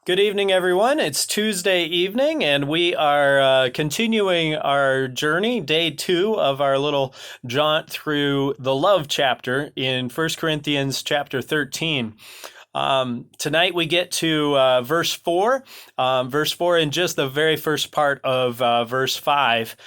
Good evening, everyone. It's Tuesday evening, and we are continuing our journey, day two of our little jaunt through the love chapter in First Corinthians chapter 13. Tonight we get to verse 4 in just the very first part of verse 5,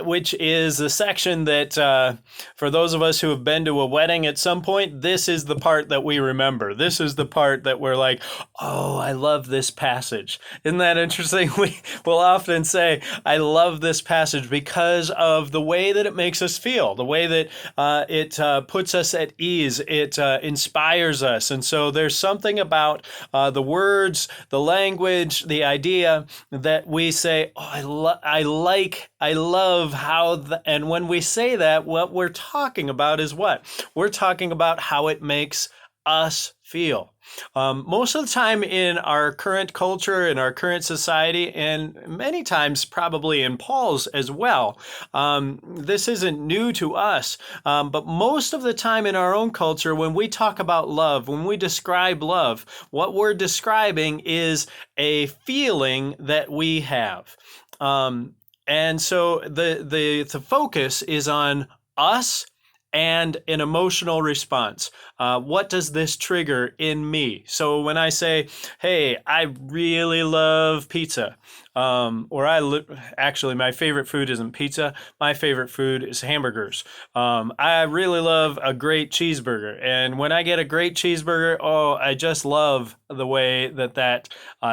which is the section that, for those of us who have been to a wedding at some point, this is the part that we remember. This is the part that we're like, oh, I love this passage. Isn't that interesting? We will often say, I love this passage because of the way that it makes us feel, the way that it puts us at ease, it inspires us. And so there's something about the words, the language, the idea that we say, oh, I love how, and when we say that, what we're talking about is what? We're talking about how it makes us feel. Most of the time in our current culture, in our current society, and many times probably in Paul's as well, this isn't new to us, but most of the time in our own culture, when we talk about love, when we describe love, what we're describing is a feeling that we have. And so the focus is on us and an emotional response. What does this trigger in me? So when I say, hey, I really love pizza, actually, my favorite food isn't pizza. My favorite food is hamburgers. I really love a great cheeseburger. And when I get a great cheeseburger, oh, I just love the way that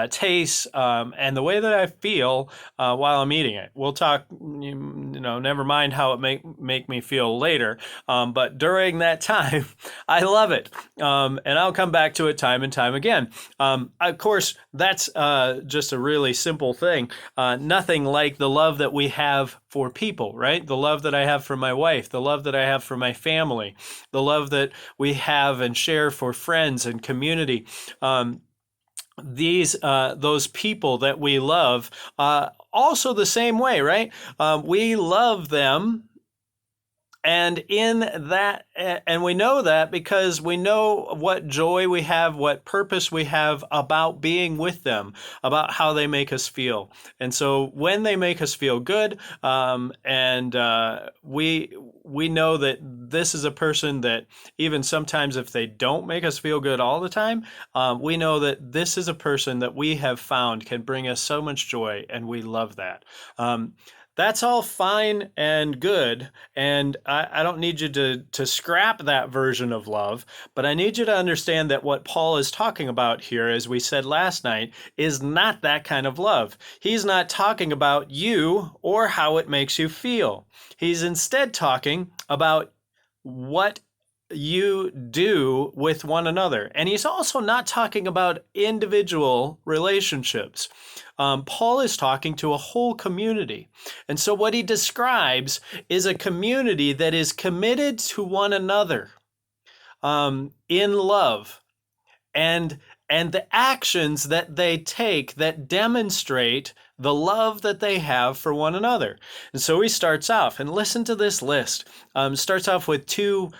tastes and the way that I feel while I'm eating it. We'll talk, never mind how it make me feel later. But during that time, I love it. And I'll come back to it time and time again. Of course, that's just a really simple thing. Nothing like the love that we have for people, right? The love that I have for my wife, the love that I have for my family, the love that we have and share for friends and community. Those people that we love, also the same way, right? We love them, and we know that because we know what joy we have, what purpose we have about being with them, about how they make us feel. And so when they make us feel good, we know that this is a person that, even sometimes if they don't make us feel good all the time, we know that this is a person that we have found can bring us so much joy, and we love that. That's all fine and good, and I don't need you to scrap that version of love, but I need you to understand that what Paul is talking about here, as we said last night, is not that kind of love. He's not talking about you or how it makes you feel. He's instead talking about what you do with one another. And he's also not talking about individual relationships. Paul is talking to a whole community. And so what he describes is a community that is committed to one another in love, and the actions that they take that demonstrate the love that they have for one another. And so he starts off, and listen to this list. Starts off with two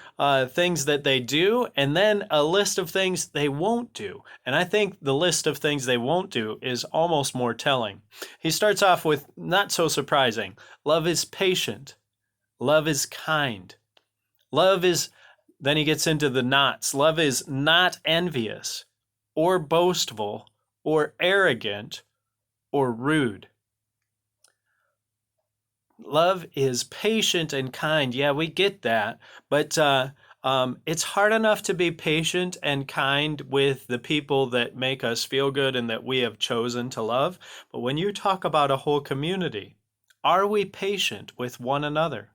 things that they do, and then a list of things they won't do. And I think the list of things they won't do is almost more telling. He starts off with, not so surprising, love is patient, love is kind, love is, then he gets into the nots. Love is not envious or boastful or arrogant or rude. Love is patient and kind. Yeah, we get that. But it's hard enough to be patient and kind with the people that make us feel good and that we have chosen to love. But when you talk about a whole community, are we patient with one another?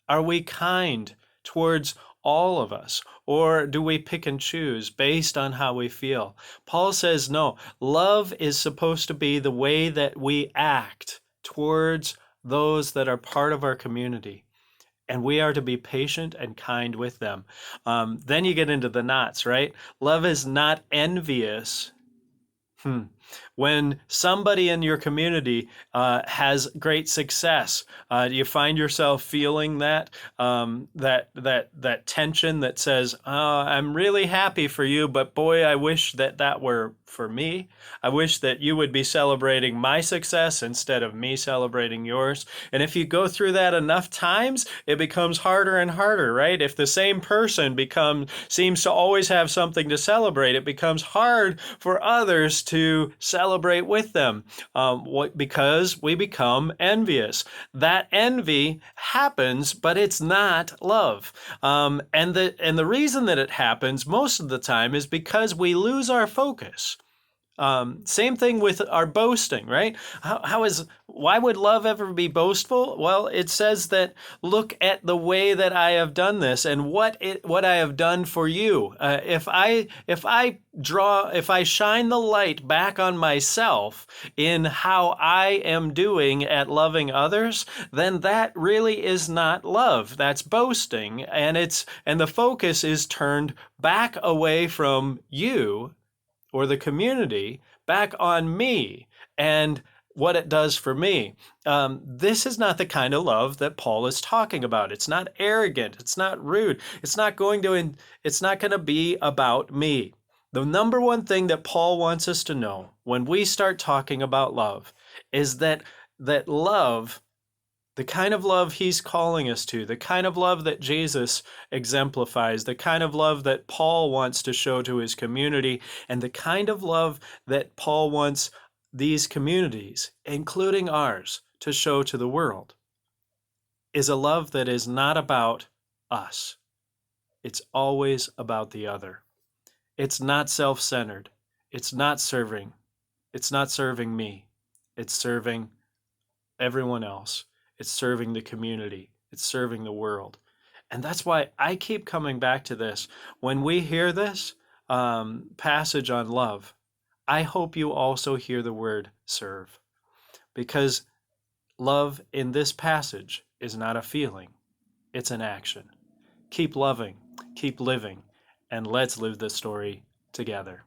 Are we kind towards all of us? Or do we pick and choose based on how we feel? Paul says, no, love is supposed to be the way that we act towards those that are part of our community. And we are to be patient and kind with them. Then you get into the knots, right? Love is not envious. When somebody in your community has great success, do you find yourself feeling that tension that says, "I'm really happy for you, but boy, I wish that were for me. I wish that you would be celebrating my success instead of me celebrating yours." And if you go through that enough times, it becomes harder and harder, right? If the same person seems to always have something to celebrate, it becomes hard for others to celebrate with them, because we become envious. That envy happens, but it's not love. And the reason that it happens most of the time is because we lose our focus. Same thing with our boasting, right? Why would love ever be boastful? Well, it says that look at the way that I have done this and what I have done for you. If I shine the light back on myself in how I am doing at loving others, then that really is not love. That's boasting, and the focus is turned back away from you or the community, back on me and what it does for me. This is not the kind of love that Paul is talking about. It's not arrogant. It's not rude. It's not going to be about me. The number one thing that Paul wants us to know when we start talking about love is that love, the kind of love he's calling us to, the kind of love that Jesus exemplifies, the kind of love that Paul wants to show to his community, and the kind of love that Paul wants these communities, including ours, to show to the world, is a love that is not about us. It's always about the other. It's not self-centered. It's not serving. It's not serving me. It's serving everyone else. It's serving the community. It's serving the world. And that's why I keep coming back to this. When we hear this passage on love, I hope you also hear the word serve. Because love in this passage is not a feeling, it's an action. Keep loving, keep living, and let's live this story together.